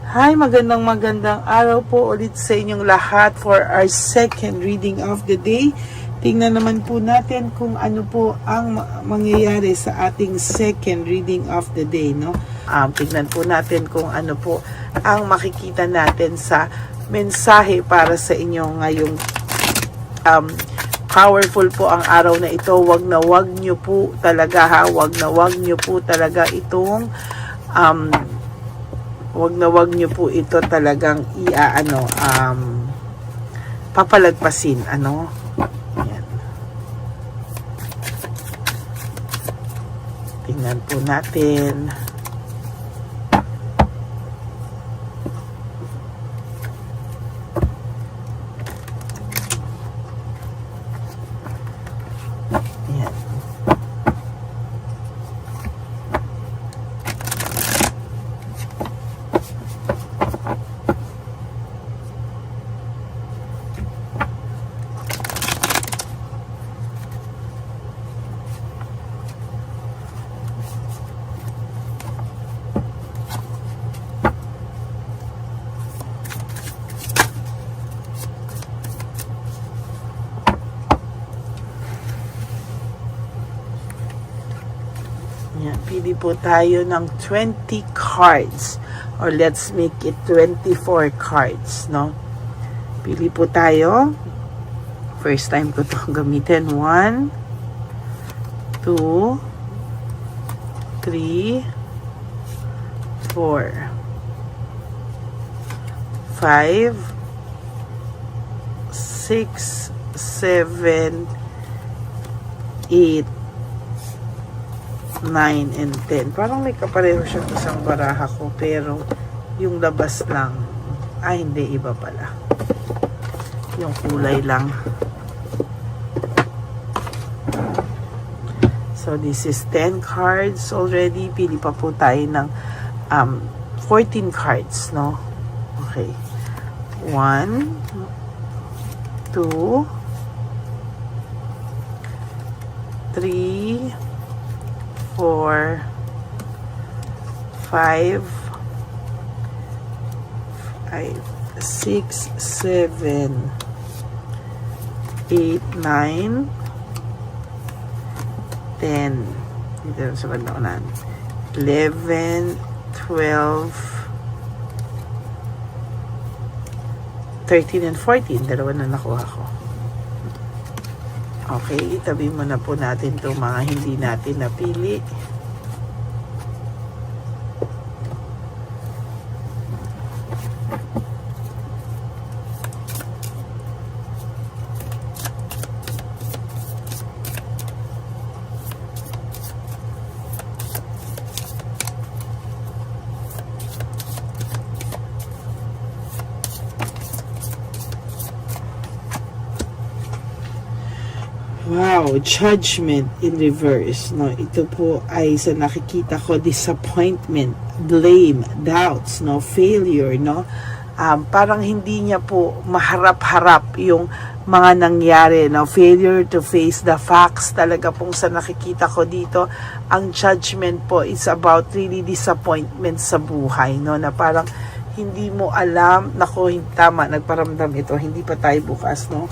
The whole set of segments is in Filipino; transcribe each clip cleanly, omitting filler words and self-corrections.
Hi, magandang araw po ulit sa inyong lahat for our second reading of the day. Tingnan naman po natin kung ano po ang mangyayari sa ating second reading of the day, no? Tingnan po natin kung ano po ang makikita natin sa mensahe para sa inyo ngayong powerful po ang araw na ito. Wag nyo po talaga wag nyo po talaga itong wag nyo po ito talagang papalagpasin, ano? Yan. Tingnan po natin. Yan. Yan, pili po tayo ng 20 cards or let's make it 24 cards, no? Pili po tayo. First time ko itong gamitin. 1, 2, 3, 4, 5, 6, 7, 8, 9 and 10. Parang may kapareho siyang isang baraha ko, pero yung labas lang, hindi, iba pala. Yung kulay lang. So this is 10 cards already. Pili pa po tayo ng 14 cards, no? Okay. 1, 2, 3, 4, 5, 6, 7, 8, 9, 10. Dito sa bandang 11, 12, 13 and 14. Dalawa na nakuha ko. Okay, itabi muna po natin itong mga hindi natin napili. Wow, judgment in reverse, no? Ito po ay sa nakikita ko, disappointment, blame, doubts, no? Failure, no? Parang hindi niya po maharap-harap yung mga nangyari, no? Failure to face the facts. Talaga pong sa nakikita ko dito, ang judgment po is about really disappointment sa buhay, no? Na parang hindi mo alam, tama, nagparamdam ito, hindi pa tayo bukas, no?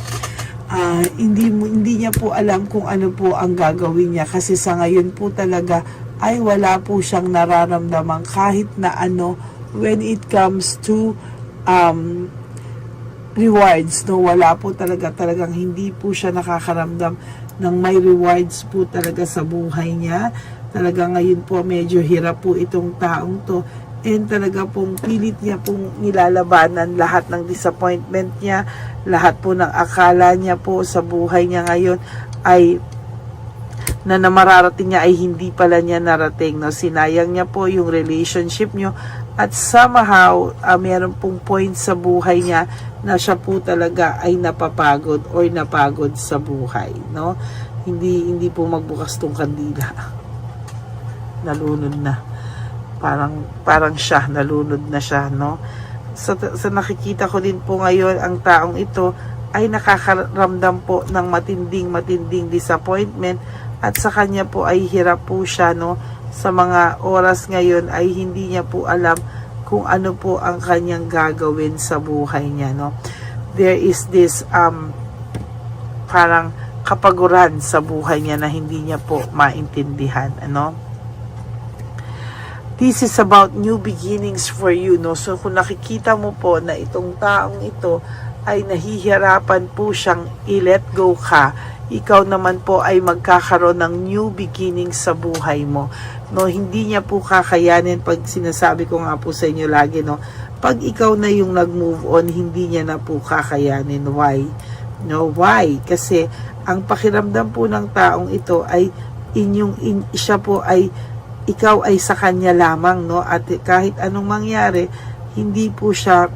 Hindi niya po alam kung ano po ang gagawin niya, kasi sa ngayon po talaga ay wala po siyang nararamdaman kahit na ano when it comes to rewards, no? Wala po talagang hindi po siya nakakaramdam ng may rewards po talaga sa buhay niya. Talaga ngayon po medyo hirap po itong taong to, and talaga pong pilit niya pong nilalabanan lahat ng disappointment niya, lahat po ng akala niya po sa buhay niya ngayon ay na mararating niya ay hindi pala niya narating, no? Sinayang niya po yung relationship niyo, at somehow meron pong point sa buhay niya na siya po talaga ay napapagod or napagod sa buhay, no? Hindi po magbukas tong kandila. Nalunod na. Parang siya, nalunod na siya, no? Sa nakikita ko din po ngayon, ang taong ito ay nakakaramdam po ng matinding disappointment, at sa kanya po ay hirap po siya, no? Sa mga oras ngayon ay hindi niya po alam kung ano po ang kanyang gagawin sa buhay niya, no? There is this parang kapaguran sa buhay niya na hindi niya po maintindihan, ano? This is about new beginnings for you, no? So kung nakikita mo po na itong taong ito ay nahihirapan po siyang i-let go ka, ikaw naman po ay magkakaroon ng new beginnings sa buhay mo, no? Hindi niya po kakayanin, pag sinasabi ko nga po sa inyo lagi, no? Pag ikaw na yung nag-move on, hindi niya na po kakayanin. Why? No, why? Kasi ang pakiramdam po ng taong ito ay siya po ay ikaw ay sa kanya lamang, no? At kahit anong mangyari, hindi po siya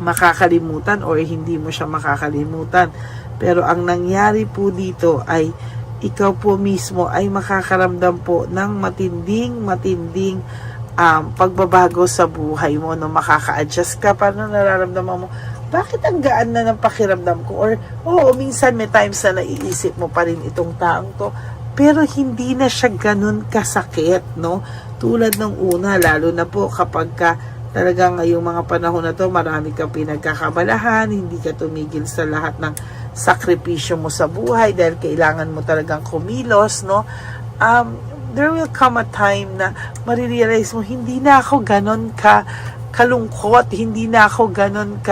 makakalimutan or hindi mo siya makakalimutan. Pero ang nangyari po dito ay ikaw po mismo ay makakaramdam po ng matinding pagbabago sa buhay mo, no? Makaka-adjust ka, paano nararamdaman mo? Bakit ang gaan na ng pakiramdam ko? Or, minsan may times na naiisip mo pa rin itong taong to, pero hindi na siya ganun kasakit, no? Tulad ng una, lalo na po kapag ka talagang ngayong mga panahon na to, marami kang pinagkakabalahan, hindi ka tumigil sa lahat ng sakripisyo mo sa buhay dahil kailangan mo talagang kumilos, no? There will come a time na marirealize mo, hindi na ako ganun kalungkot, hindi na ako ganun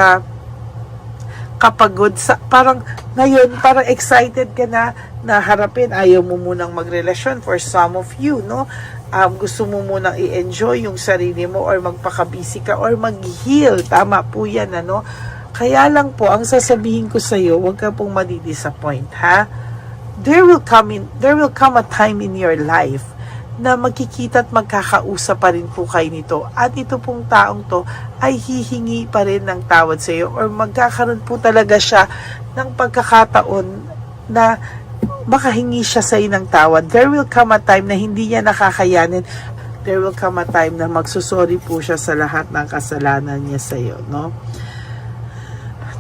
kapagod, parang ngayon, parang excited ka na harapin. Ayaw mo munang magrelasyon for some of you, no? Gusto mo munang i-enjoy yung sarili mo or magpakabisi ka or mag-heal. Tama po yan, ano? Kaya lang po, ang sasabihin ko sa iyo, huwag ka pong madi-disappoint, ha? There will come a time in your life na magkikita at magkakausap pa rin po kayo nito. At ito pong taong to ay hihingi pa rin ng tawad sa iyo or magkakaroon po talaga siya ng pagkakataon na makahingi siya sa iyo ng tawad. There will come a time na hindi niya nakakayanin. There will come a time na magsusorry po siya sa lahat ng kasalanan niya sa iyo, no?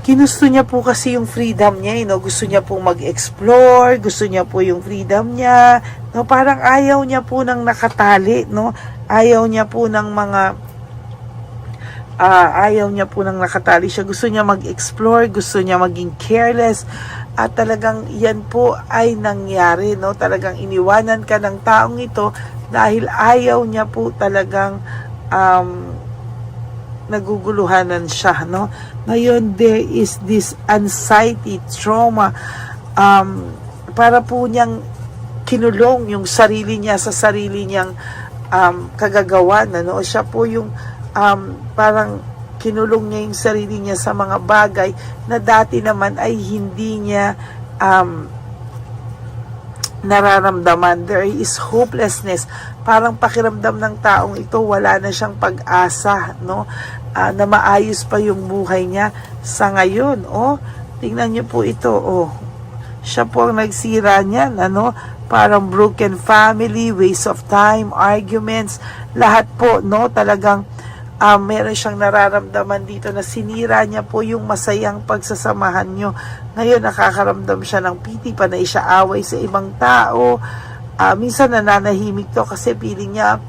Ginusto niya po kasi yung freedom niya, no? Gusto niya po mag-explore, gusto niya po yung freedom niya, no? Parang ayaw niya po ng nakatali, no? Ayaw niya po ng nakatali siya. Gusto niya mag-explore, gusto niya maging careless, at talagang yan po ay nangyari, no? Talagang iniwanan ka ng taong ito dahil ayaw niya po talagang naguguluhanan siya, no? Ngayon, there is this anxiety, trauma, para po niyang kinulong yung sarili niya sa sarili niyang kagagawan, ano? Siya po yung parang kinulong niya yung sarili niya sa mga bagay na dati naman ay hindi niya nararamdaman. There is hopelessness. Parang pakiramdam ng taong ito, wala na siyang pag-asa, no? Na maayos pa yung buhay niya sa ngayon. Tingnan niyo po ito. Siya po ang nagsira niyan, ano? Parang broken family, waste of time, arguments, lahat po, no? Talagang meron siyang nararamdaman dito na sinira niya po yung masayang pagsasamahan nyo. Ngayon, nakakaramdam siya ng piti, panay siya away sa ibang tao. Minsan nananahimik to kasi feeling niya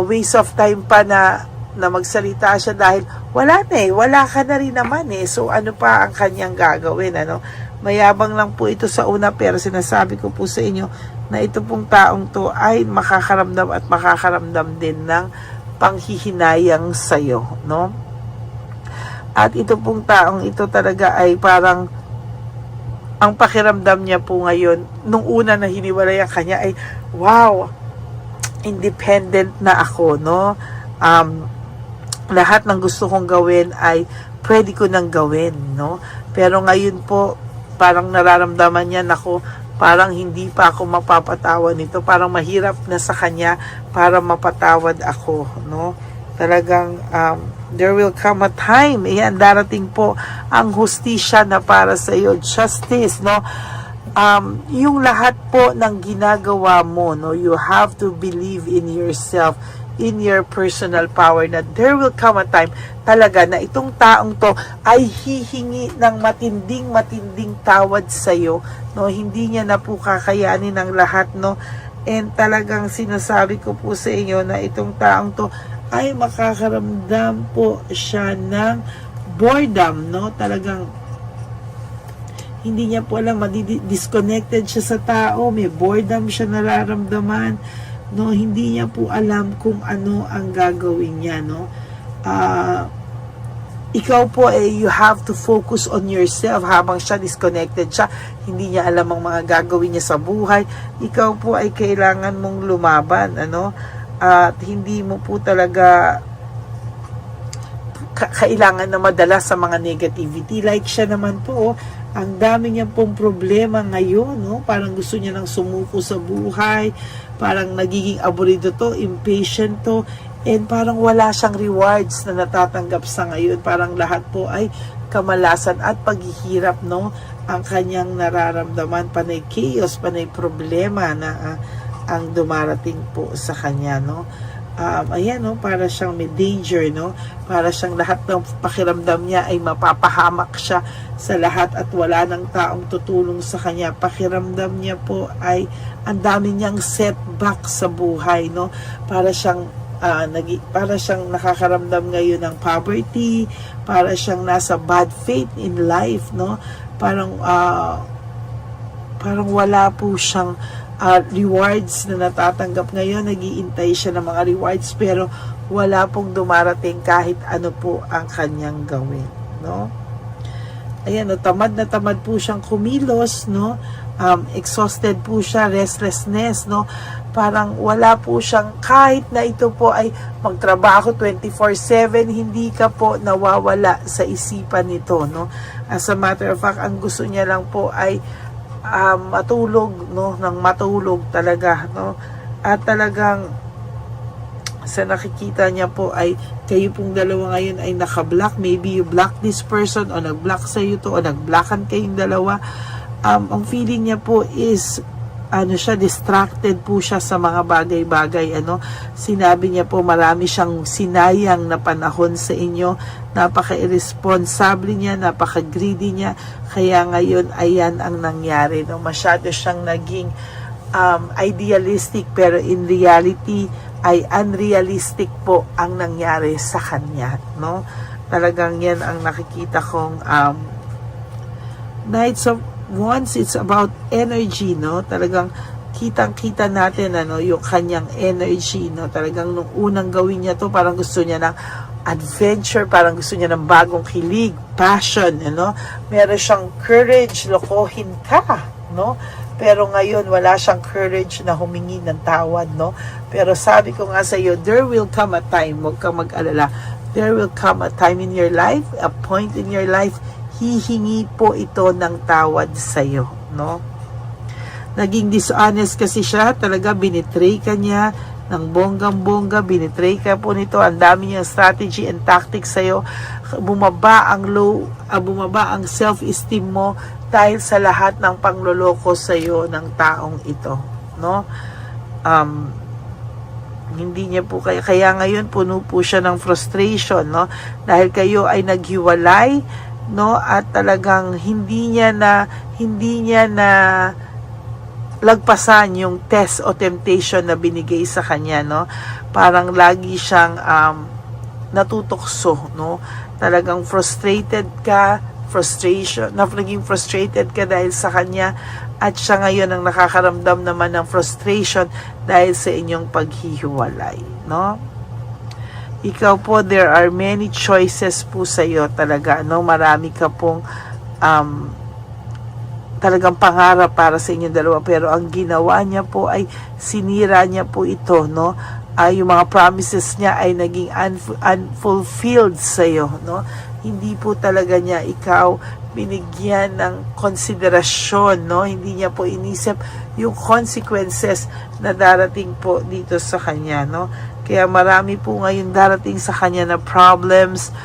waste of time pa na magsalita siya dahil wala ka na rin naman eh. So ano pa ang kanyang gagawin, ano? Mayabang lang po ito sa una, pero sinasabi ko po sa inyo na ito pong taong to ay makakaramdam din ng panghihinayang sa'yo, no? At ito pong taong ito talaga ay parang ang pakiramdam niya po ngayon, nung una na hiniwalay ang kanya ay, wow, independent na ako, no? Lahat ng gusto kong gawin ay pwede ko nang gawin, no? Pero ngayon po, parang nararamdaman niya, nako, parang hindi pa ako mapapatawad nito. Parang mahirap na sa kanya para mapatawad ako, no? Talagang there will come a time, darating po ang hustisya na para sa iyo, justice, no? Yung lahat po ng ginagawa mo, no, you have to believe in yourself, in your personal power, na there will come a time talaga na itong taong to ay hihingi ng matinding tawad sa iyo, no? Hindi niya na po kakayanin ang lahat, no? And talagang sinasabi ko po sa inyo na itong taong to ay makakaramdam po siya ng boredom, no? Talagang hindi niya po alam, disconnected siya sa tao, may boredom siya nararamdaman, no? Hindi niya po alam kung ano ang gagawin niya, no? Ikaw po you have to focus on yourself habang siya disconnected siya, hindi niya alam ang mga gagawin niya sa buhay. Ikaw po ay kailangan mong lumaban, ano? At hindi mo po talaga kailangan na madala sa mga negativity. Like siya naman po, ang dami niya pong problema ngayon, no? Parang gusto niya nang sumuko sa buhay, parang nagiging aburido to, impatient to, and parang wala siyang rewards na natatanggap sa ngayon. Parang lahat po ay kamalasan at paghihirap, no? Ang kanyang nararamdaman, panay chaos, panay problema na ang dumarating po sa kanya, no? Ayan, no? Para siyang may danger, no? Para siyang lahat ng pakiramdam niya ay mapapahamak siya sa lahat at wala ng taong tutulong sa kanya. Pakiramdam niya po ay ang dami niyang setback sa buhay, no? Para siyang nakakaramdam ngayon ng poverty, para siyang nasa bad faith in life, no? Parang wala po siyang rewards na natatanggap ngayon. Nag-iintay siya ng mga rewards pero wala pong dumarating kahit ano po ang kanyang gawin, no? Ayan, no, tamad na tamad po siyang kumilos, no? Exhausted po siya, restlessness, no? Parang wala po siyang, kahit na ito po ay magtrabaho 24/7, hindi ka po nawawala sa isipan nito, no? As a matter of fact, ang gusto niya lang po ay matulog, no? Nang matulog talaga, no? At talagang sa nakikita niya po ay kayo pong dalawa ngayon ay naka-block. Maybe you block this person o nag-block sa iyo to o nag-blockan kayong dalawa. Ang feeling niya po is distracted po siya sa mga bagay-bagay, sinabi niya po marami siyang sinayang na panahon sa inyo, napaka-irresponsible niya, napaka-greedy niya, kaya ngayon ayan ang nangyari, no? Masyado siyang naging idealistic pero in reality ay unrealistic po ang nangyari sa kanya, no? Talagang yan ang nakikita kong Knights of Wands. It's about energy, no? Talagang kitang-kita natin yung kanyang energy, no? Talagang nung unang gawin niya to, parang gusto niya ng adventure, parang gusto niya ng bagong kilig, passion, meron siyang courage, lokohin ka, no? Pero ngayon wala siyang courage na humingi ng tawad, no? Pero sabi ko nga sa iyo, there will come a time, huwag kang mag-alala, there will come a time in your life, a point in your life, hihingi po ito ng tawad sa iyo, no? Naging dishonest kasi siya, talaga binitray ka niya ng bonggang-bongga, binitray ka po nito, ang dami niyang strategy and tactics sa iyo, bumaba ang self-esteem mo dahil sa lahat ng pangloloko sa iyo ng taong ito, no? Hindi niya po kaya ngayon puno po siya ng frustration, no? Dahil kayo ay naghiwalay, no? At talagang hindi niya na lagpasan yung test o temptation na binigay sa kanya, no? Parang lagi siyang natutokso, no? Talagang naging frustrated ka dahil sa kanya, at siya ngayon ang nakakaramdam naman ng frustration dahil sa inyong paghihiwalay, no? Ikaw po, there are many choices po sa iyo talaga, no? Marami ka pong talagang pangarap para sa inyong dalawa, pero ang ginawa niya po ay sinira niya po ito, no? Yung mga promises niya ay naging unfulfilled sa iyo, no? Hindi po talaga niya ikaw binigyan ng konsiderasyon, no? Hindi niya po inisip yung consequences na darating po dito sa kanya, no? Kaya marami po ngayon darating sa kanya na problems,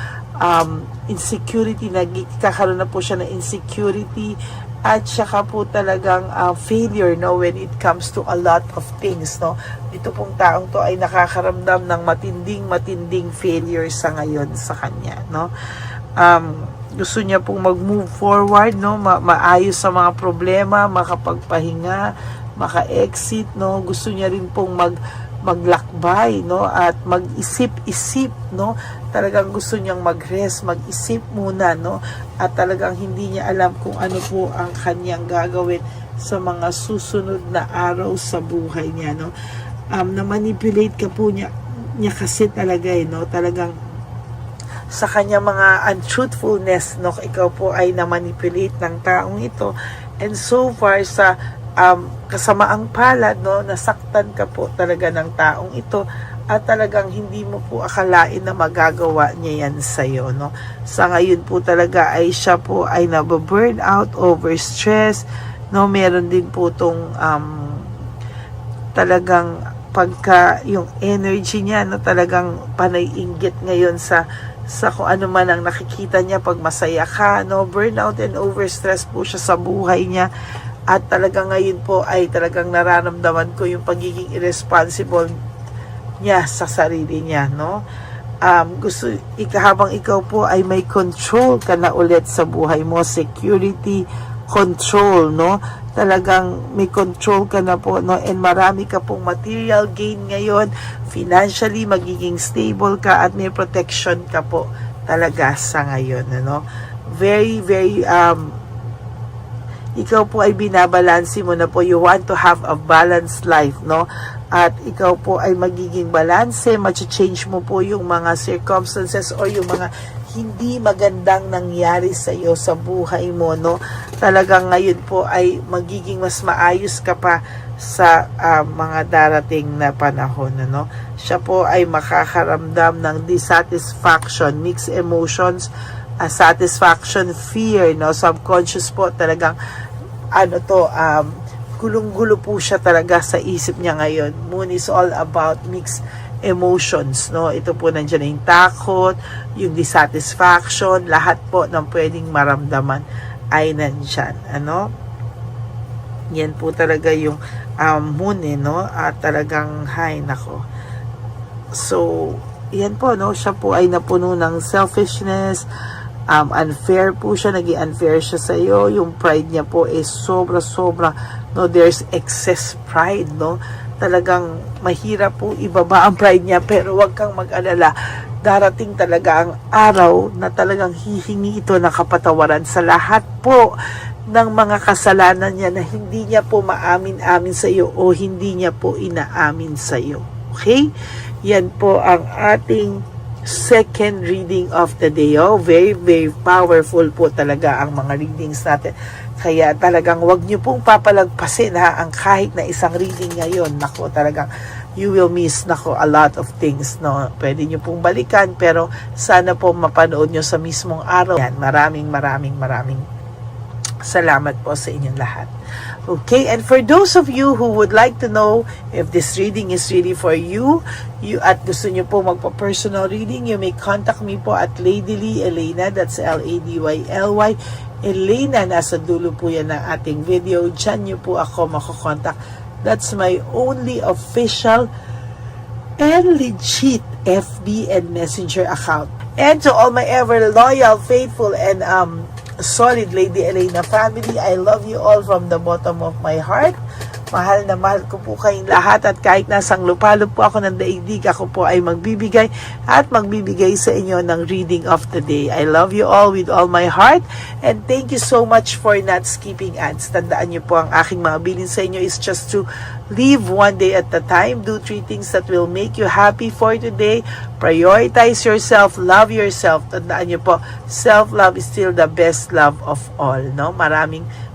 insecurity, nagkakaroon na po siya ng insecurity, at saka po talagang failure, no, when it comes to a lot of things, no? Ito pong taong to ay nakakaramdam ng matinding failure sa ngayon sa kanya, no? Gusto niya pong mag-move forward, no? Maayos sa mga problema, makapagpahinga, maka-exit, no? Gusto niya rin pong maglakbay, no, at mag-isip-isip, no. Talagang gusto niyang mag-rest, mag-isip muna, no, at talagang hindi niya alam kung ano po ang kanyang gagawin sa mga susunod na araw sa buhay niya, no. Na-manipulate ka po niya kasi talaga, no, talagang sa kanya mga untruthfulness, no, ikaw po ay na-manipulate ng taong ito, and so far sa kasamaang palad, no, nasaktan ka po talaga ng taong ito, at talagang hindi mo po akalain na magagawa niya yan sa'yo, no. Sa ngayon po talaga ay siya po ay nababurn out, overstress, no. Meron din po tong talagang pagka yung energy niya, no, talagang panay-inggit ngayon sa kung ano man ang nakikita niya pag masaya ka, no. Burnout and overstress po siya sa buhay niya, at talagang ngayon po ay talagang nararamdaman ko yung pagiging irresponsible niya sa sarili niya, no. Habang ikaw po ay may control ka na ulit sa buhay mo, security, control, no. Talagang may control ka na po, no, and marami ka pong material gain ngayon, financially magiging stable ka, at may protection ka po talaga sa ngayon, ano. Very, very ikaw po ay binabalansi mo na po. You want to have a balanced life, no? At ikaw po ay magiging balanse, change mo po yung mga circumstances or yung mga hindi magandang nangyari sa iyo sa buhay mo, no? Talagang ngayon po ay magiging mas maayos ka pa sa mga darating na panahon, no? Siya po ay makakaramdam ng dissatisfaction, mixed emotions, satisfaction, fear, no? Subconscious po talagang gulong-gulo po siya talaga sa isip niya ngayon. Moon is all about mixed emotions, no. Ito po nandiyan yung takot, yung dissatisfaction, lahat po ng pwedeng maramdaman ay nandiyan, ano. Yan po talaga yung moon, no, at talagang nako. So yan po, no, siya po ay napuno ng selfishness, unfair po siya, naging unfair siya sa iyo. Yung pride niya po is sobra-sobra, no. There's excess pride, no. Talagang mahirap po ibaba ang pride niya, pero wag kang mag-alala, darating talaga ang araw na talagang hihingi ito ng kapatawaran sa lahat po ng mga kasalanan niya na hindi niya po maamin-amin sa iyo o hindi niya po inaamin sa iyo. Okay? Yan po ang ating second reading of the day. Very, very powerful po talaga ang mga readings natin. Kaya talagang wag niyo pong papalagpasin ang kahit na isang reading ngayon. Nako, talagang you will miss a lot of things, no. Pwede niyo pong balikan, pero sana po mapanood niyo sa mismong araw. Yan, maraming salamat po sa inyong lahat. Okay, and for those of you who would like to know if this reading is really for you, at gusto nyo po magpa-personal reading, you may contact me po at Ladyly Elena, that's Ladyly, Elena, nasa dulo po yan ng ating video. Diyan nyo po ako makokontak. That's my only official and legit FB and Messenger account. And to all my ever loyal, faithful, and solid Lady Elena family, I love you all from the bottom of my heart. Mahal na mahal ko po kayong lahat, at kahit nasang lupalop po ako ng daigdig, ako po ay magbibigay sa inyo ng reading of the day. I love you all with all my heart, and thank you so much for not skipping ads. Tandaan niyo po, ang aking mga bilin sa inyo is just to live one day at a time. Do 3 things that will make you happy for today. Prioritize yourself, love yourself. Tandaan niyo po, self-love is still the best love of all, no?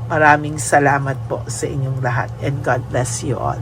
Maraming salamat po sa inyong lahat, and God bless you all.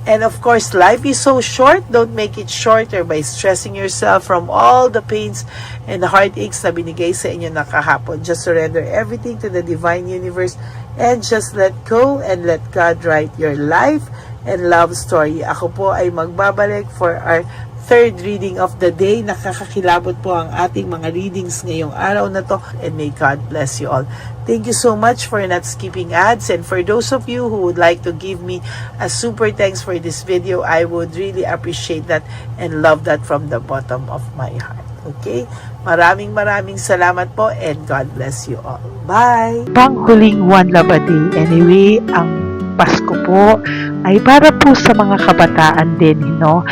And of course, life is so short. Don't make it shorter by stressing yourself from all the pains and heartaches na binigay sa inyo na kahapon. Just surrender everything to the divine universe and just let go and let God write your life and love story. Ako po ay magbabalik for our third reading of the day. Nakakakilabot po ang ating mga readings ngayong araw na to, and may God bless you all. Thank you so much for not skipping ads, and for those of you who would like to give me a super thanks for this video, I would really appreciate that and love that from the bottom of my heart. Okay? Maraming salamat po, and God bless you all. Bye! Panghuling one love a day. Anyway, ang Pasko po, ay para po sa mga kabataan din, no?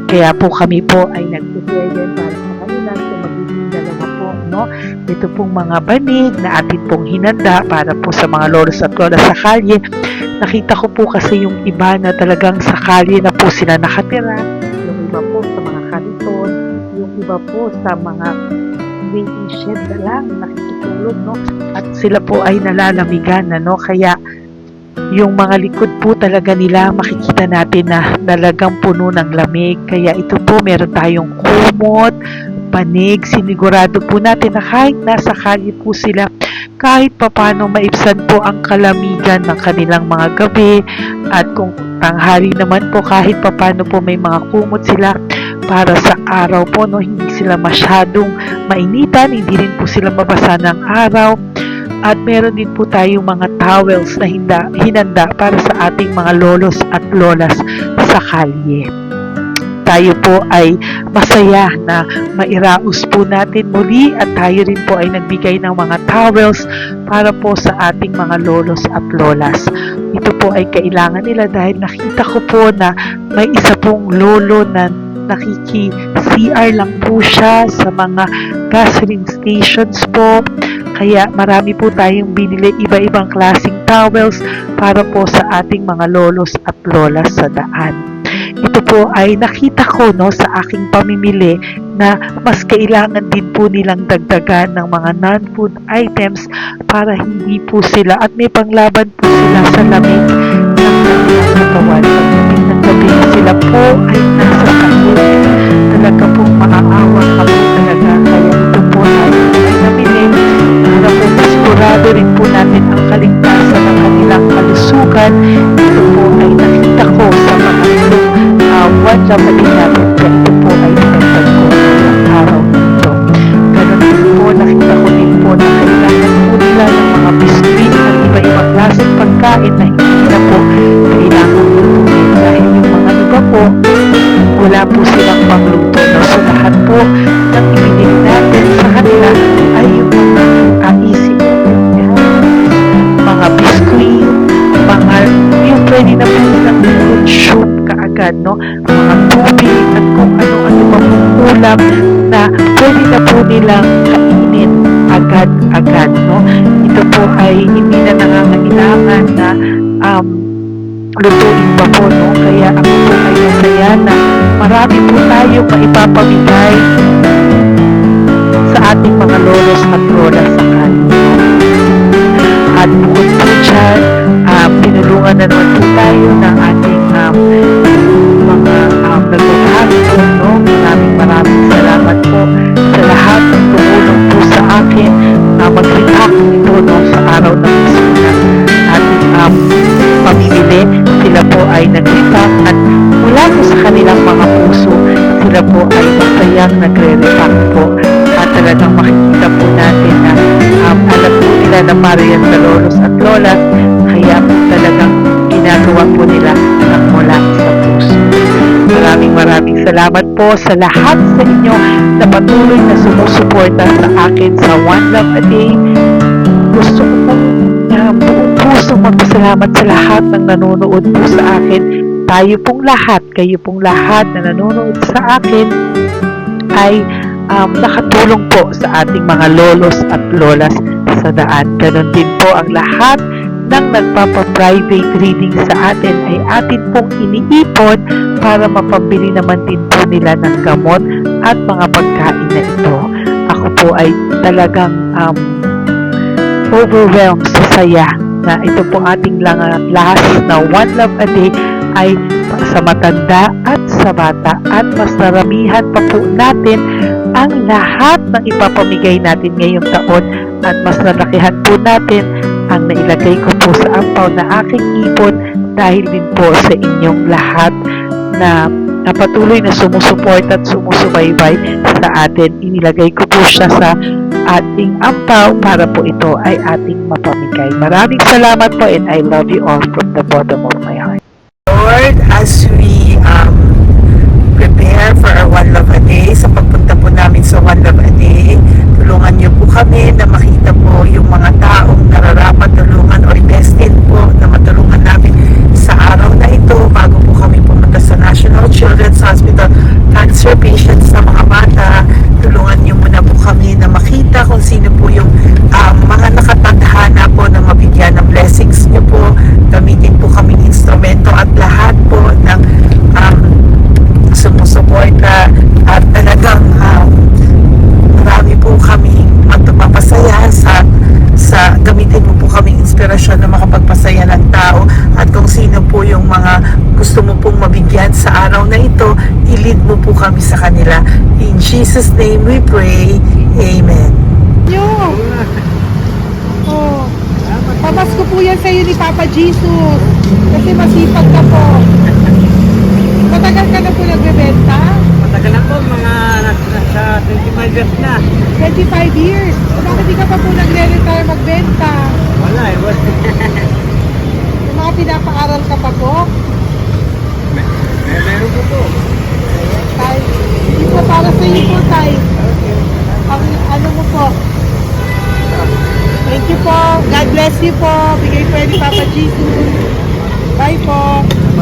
Kaya po kami po ay nag-prepare din para sa kanila, so magiging dalawa po, no? Ito pong mga banig na atin pong hinanda para po sa mga lolos at lola sa kalye. Nakita ko po kasi yung iba na talagang sa kalye na po sila nakatira, yung iba po sa mga kariton, yung iba po sa mga waiting shed na lang nakikitulog, no? At sila po ay nalalamigan, no? Kaya yung mga likod po talaga nila makikita natin na talagang puno ng lamig. Kaya ito po meron tayong kumot, panig, sinigurado po natin na kahit nasa kalye po sila, kahit papano maibsan po ang kalamigan ng kanilang mga gabi, at kung tanghali naman po kahit papano po may mga kumot sila para sa araw po, no, hindi sila masyadong mainitan, hindi rin po sila mabasa ng araw. At meron din po tayong mga towels na hinanda para sa ating mga lolos at lolas sa kalye. Tayo po ay masaya na mairaos po natin muli, at tayo rin po ay nagbigay ng mga towels para po sa ating mga lolos at lolas. Ito po ay kailangan nila dahil nakita ko po na may isa pong lolo na nakiki-CR lang po siya sa mga gasoline stations po. Kaya marami po tayong binili iba-ibang klaseng towels para po sa ating mga lolos at lolas sa daan. Ito po ay nakita ko, no, sa aking pamimili na mas kailangan din po nilang dagdagan ng mga non-food items para hindi po sila, at may panglaban po sila sa lamig ng kanilang katawan. Pagdating ng gabi sila po ay nasa sakit. Talaga pong maaawa ka po talaga. Kaya ito po ay namili para po masigurado rin po natin ang kaligtasan ng kanilang kalusugan. Ito po ay nakita ko sa mga one job na din natin, kaya ito po ay nagtagtag ko ng araw nito. Ganon din po, nakita ko din po na kailangan po nila ng mga biskuit at iba-ibang klaseng pagkain na hindi na po kailangan lutuin, dahil yung mga iba po wala po silang pangluto, no? So lahat po ng ibinili natin sa kanila ay yung mga easy mga biskuit, mga yung pwede na po nilang consume kaagad, no? Mga tubig at kung ano-ano pa pong ulam na pwede na po nilang kainin agad-agad, no? Ito po ay hindi na nangangailangan na lutuin pa po, no? Kaya ako po ay masaya na marami po tayo maipapamigay sa ating mga lolos at lola sa kanila. At bukod po dyan, pinulungan na naman po tayo ng ating mga nagbabago, no? Maraming salamat po sa lahat ng tumulong po sa akin na mag-react ito, no, sa araw ng ating pamimili. Sila po ay nag-react, at mula po sa kanilang mga puso, sila po ay masayang nagre-react po. At talagang makikita po natin na alam po nila na para yan sa lolos at lolas, kaya po talagang ginagawa po nila ng mula sa puso. Maraming salamat po sa lahat sa inyo na patuloy na sumusuporta sa akin sa One Love a Day. Gusto ko pong buong puso magpasalamat sa lahat ng nanonood po sa akin. Tayo pong lahat, kayo pong lahat na nanonood sa akin ay nakatulong po sa ating mga lolos at lolas sa daan. Ganon din po ang lahat ng nagpapa-private reading sa atin ay atin pong iniipon para mapambili naman din po nila ng gamot at mga pagkain na ito. Ako po ay talagang overwhelmed sa saya na ito po ating last na One Love a Day ay sa matanda at sa bata, at mas naramihan pa po natin ang lahat ng ipapamigay natin ngayong taon, at mas nalakihan po natin ang nailagay ko po sa ampaw na aking ipon dahil din po sa inyong lahat na patuloy na sumusuport at sumusubaybay sa atin. Inilagay ko po siya sa ating ampaw para po ito ay ating mapamigay. Maraming salamat po, and I love you all from the bottom of my heart. Lord, as we prepare for our One Love a Day, sa pagpunta po namin sa One Love a Day, tulungan niyo po kami na makita po yung mga taong nararapat tulungan o destined po na matulungan namin sa araw na ito. kami sa kanila. In Jesus' name we pray. Amen. Oh, pamasko po yan sa'yo ni Papa Jesus. Kasi masipag ka po. Matagal ka na po nagbebenta? Matagal na po, mga nasa 25 years na. 25 years. So, bakit di ka pa po nagre-retire magbenta? Wala eh. Yung mga pinapaaral ka pa po? Meron ko po. Tay, hindi po para sa iyo po, Tay. Ang ano mo po? Thank you po. God bless you po. Bigay po yan ni Papa Jesus. Bye po.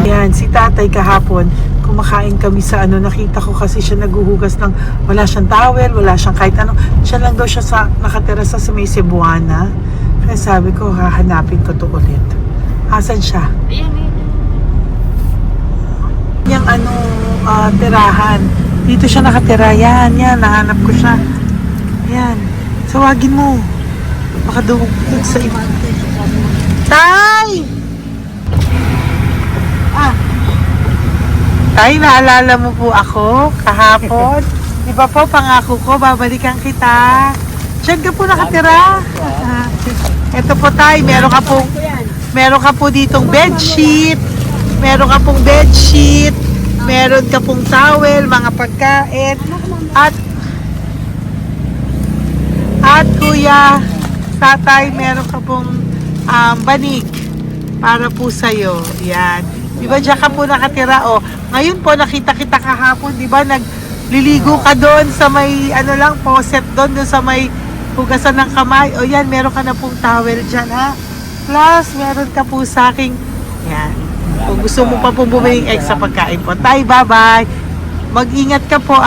Yan, si tatay kahapon, kumakain kami sa nakita ko kasi siya naguhugas ng, wala siyang towel, wala siyang kahit ano. Siya lang daw siya nakatira sa may Cebuana. Kaya sabi ko, hahanapin ko to ulit. Asan siya? Yung tirahan. Dito siya nakatira. Yan, nahanap ko siya. Yan. Tawagin mo. Baka doon sa iba. Tay! Tay, naalala mo po ako kahapon? Di ba po, pangako ko, babalikan kita. Diyan ka po nakatira. Ito po, Tay, meron ka po ditong bedsheet. Meron ka pong bedsheet. Meron ka pong towel, mga pagkain. At kuya, tatay, meron ka pong banig para po sa'yo. Yan. Di ba diyan ka po nakatira? O, ngayon po nakita kita kahapon, di ba nagliligo ka doon sa may faucet doon sa may hugasan ng kamay. O yan, meron ka na pong towel dyan, ha? Plus, meron ka po sa aking, yan. Kung gusto mo pa pong bumili extra pagkain po. Tay, bye-bye. Mag-ingat ka po,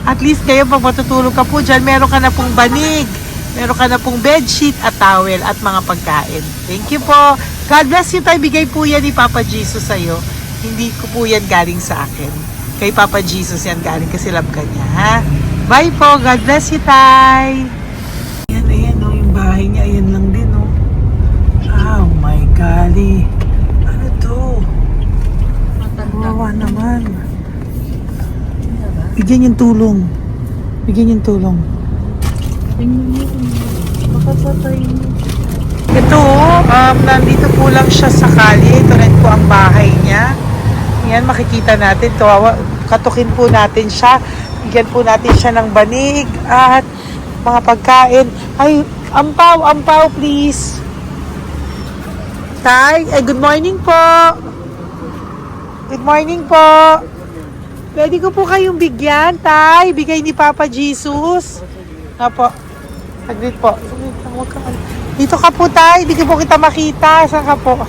At least kayo pag matutulog ka po dyan, meron ka na pong banig. Meron ka na pong bedsheet at towel at mga pagkain. Thank you po. God bless you, Tay. Bigay po yan ni Papa Jesus sa'yo. Hindi ko po yan galing sa akin. Kay Papa Jesus yan galing kasi love ka niya, ha? Bye po. God bless you, Tay. Ayan, yung bahay niya. Ayan lang din, Oh my golly. Ano to? Wawa naman. Bigyan yung tulong. Bigyan yung tulong. Ito, nandito po lang siya sa kalye. Ito rin po ang bahay niya. Yan, makikita natin. Katukin po natin siya. Bigyan po natin siya ng banig at mga pagkain. Ay, ampaw, please. Tay, good morning po. Good morning po. Pwede ko po kayong bigyan, Tay. Bigay ni Papa Jesus. Apo. Saglit po. Dito ka po, Tay. Hindi ko po kita makita. Saan ka po?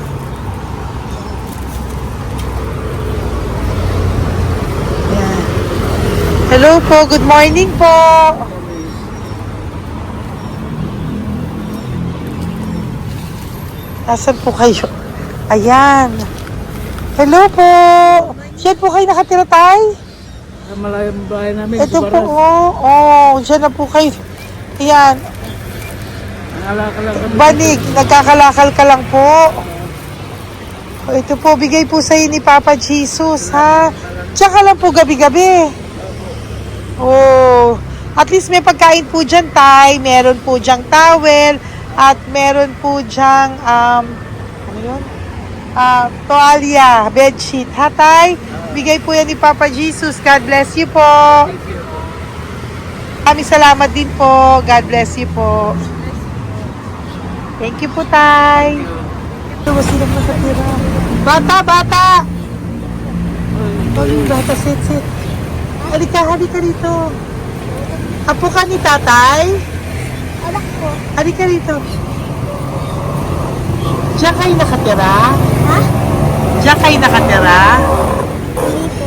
Yan. Hello po. Good morning po. Nasaan po kayo? Ayan. Hello po. Diyan po kayo nakatira, Tay? Malayong bahay namin. Ito po, dyan na po kayo. Ayan. Banig, nagkakalakal ka lang po. Ito po, bigay po sa'yo ni Papa Jesus, ha? Diyan ka lang po gabi-gabi. At least may pagkain po dyan, Tay. Meron po dyang towel. At meron po dyang, ano yun? Toalya, bedsheet. Ha, Tay? Bigay po yan ni Papa Jesus. God bless you po. Maraming salamat din po. God bless you po. Thank you po, Tay. Ito, sila nakatira. Bata! Yung bata, sit. Halika dito. Apo ka ni Tatay? Anak ko. Halika dito. Diyan kayo nakatira? Ha? Diyan kayo nakatira? Hindi po.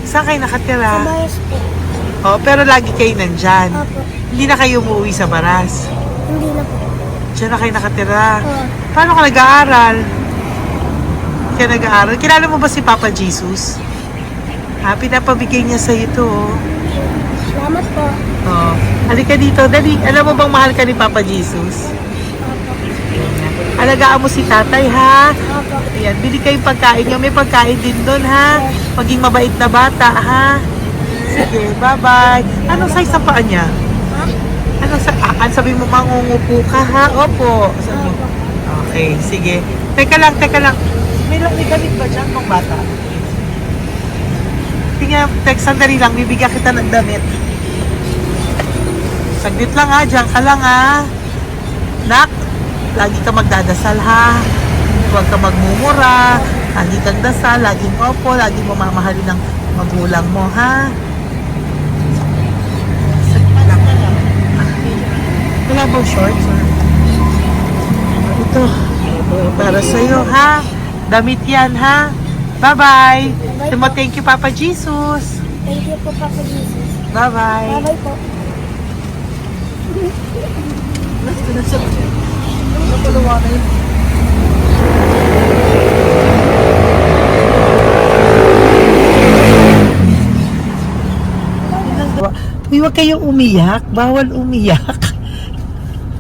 Saan kayo nakatira? Sa Baras po. Pero lagi kayo nandyan. Opo. Hindi na kayo umuwi sa Baras. Hindi na po. Diyan na kayo nakatira. Oo. Paano ka nag-aaral? Hindi ka nag-aaral. Kilala mo ba si Papa Jesus? Pinapabigay niya sa'yo ito, Salamat po. Halika dito. Dali. Alam mo bang mahal ka ni Papa Jesus? Opo. Alagaan mo si Tatay, ha? Opo. Ayan, bili kayong pagkain nyo. May pagkain din doon, ha? Maging mabait na bata, ha? Sige, bye-bye. Anong size ang paa niya? Ha? Anong sa sabi mo mangungupo ka ha? Opo. Sabi mo. Okay, sige. Teka lang. May gamit ba dyan ng bata? Tingnan, sandali lang. Bibigyan kita ng damit. Saglit lang ha. Diyan ka lang ha. Nak, lagi ka magdadasal ha. Huwag ka magmumura. Lagi kang dasal. Laging opo. Lagi mo mamahalin ng magulang mo ha. Saglit lang. Wala bang shorts? Ito. Para sa'yo ha. Damit yan ha. Bye-bye. Thank you Papa Jesus. Thank you po, Papa Jesus. Bye-bye. Bye-bye po. Uy, huwag kayong umiyak. Bawal umiyak.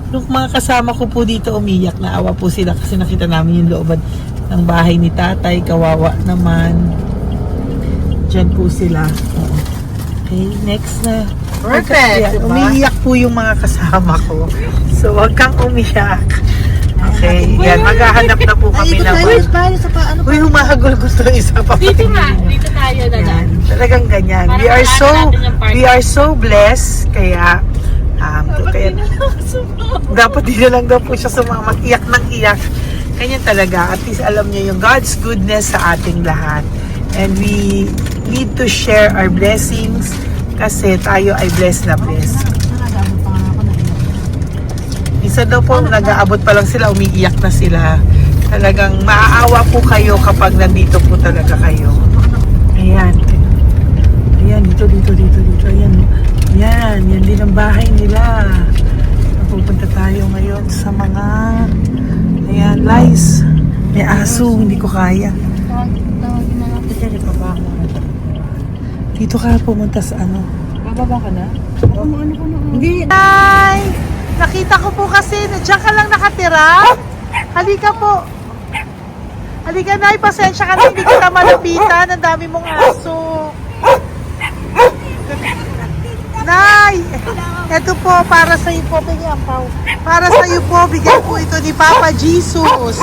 Nung mga kasama ko po dito umiyak, naawa po sila kasi nakita namin yung looban ng bahay ni tatay. Kawawa naman. Diyan po sila. Okay, next na. Perfect, diba? Umiiyak po yung mga kasama ko. So, huwag kang umiyak. Okay, yan. Maghahanap na po kami ng... Uy, humahagol gusto isa pa. Dito tayo na lang. Yan, talagang ganyan. Para We makita natin yung park. are so blessed. Kaya, kaya dapat di na lang daw po siya sumama. Iyak ng iyak. Ganyan talaga. At least alam niya yung God's goodness sa ating lahat. And we need to share our blessings kasi tayo ay blessed na blessed. Isa daw po, nag-aabot pa lang sila, umiiyak na sila. Talagang maaawa po kayo kapag nandito po talaga kayo. Ayan. Ayan, dito. Ayan. Yan din ang bahay nila. Pupunta tayo ngayon sa mga ayan, lice. May aso, hindi ko kaya. Dito ka pumunta sa ano? Bababa ka na? Hindi. Hi! Nakita ko po kasi, diyan ka lang nakatira. Halika po. Halika na, pasensya ka na, hindi kita malapitan. Ang dami mong aso. Nay! Ito po, para sa iyo po, bigyan po. Para sa iyo po, bigyan po ito ni Papa Jesus.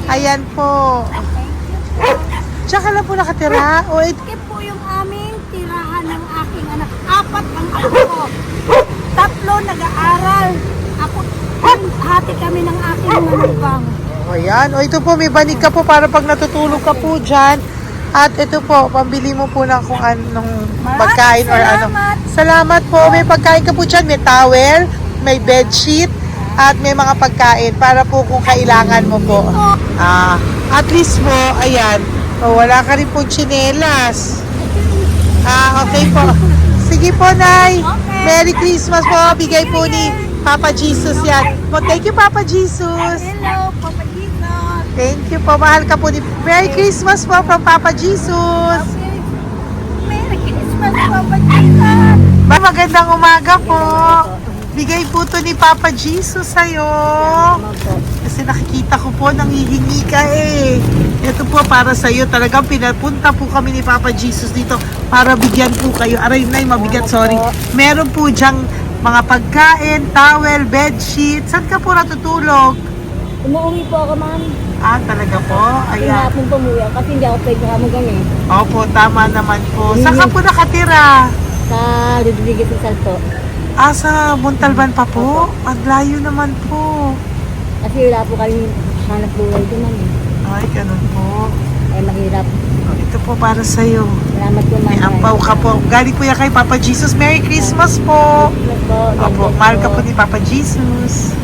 Ayan po. Diyan ka lang po nakatira. O, Ito po yung aming tirahan ng aking anak. 4 ang anak ko. 3 nag-aaral. Ako, hati kami ng aking manugang. ayan. O, ito po, may banig ka po para pag natutulog ka po dyan. At ito po, pambili mo po ng kung anong pagkain or ano. Salamat po. May pagkain ka po dyan. May towel, may bedsheet, at may mga pagkain para po kung kailangan mo po. At least po, ayan. O, wala ka rin po tsinelas. Okay po. Sige po, Nay. Merry Christmas po. Bigay po ni Papa Jesus yan. Thank you, Papa Jesus. Hello, Papa Jesus. Thank you po. Mahal ka po ni... Merry Christmas po from Papa Jesus. Merry Christmas, Papa Jesus. Magandang umaga po. Bigay po to ni Papa Jesus sa'yo. Kasi nakikita ko po, nanghihingi ka eh. Ito po para sa'yo. Talagang pinapunta po kami ni Papa Jesus dito para bigyan po kayo. Aray, Nay, mabigat, sorry. Meron po dyang mga pagkain, towel, bedsheet. Saan ka po natutulog? Umuwi po ako, ma'am. Talaga po? Ayan. Pinapong pumuwi ako kasi hindi ako pwede kamagan eh. Opo, tama naman po. Saan ka po nakatira? Sa Rodriguez sa Salto. Sa Montalban pa po? Ang layo naman po. Kasi wala po kami hanap buhay doon, ma'am. Ay, ganun po. Ay, mahirap. Ito po para sa'yo. Salamat po, ma'am. May ampaw ka po. Galing po yan kay Papa Jesus. Merry Christmas po. Salamat po. Opo, mahal ka po ni Papa Jesus.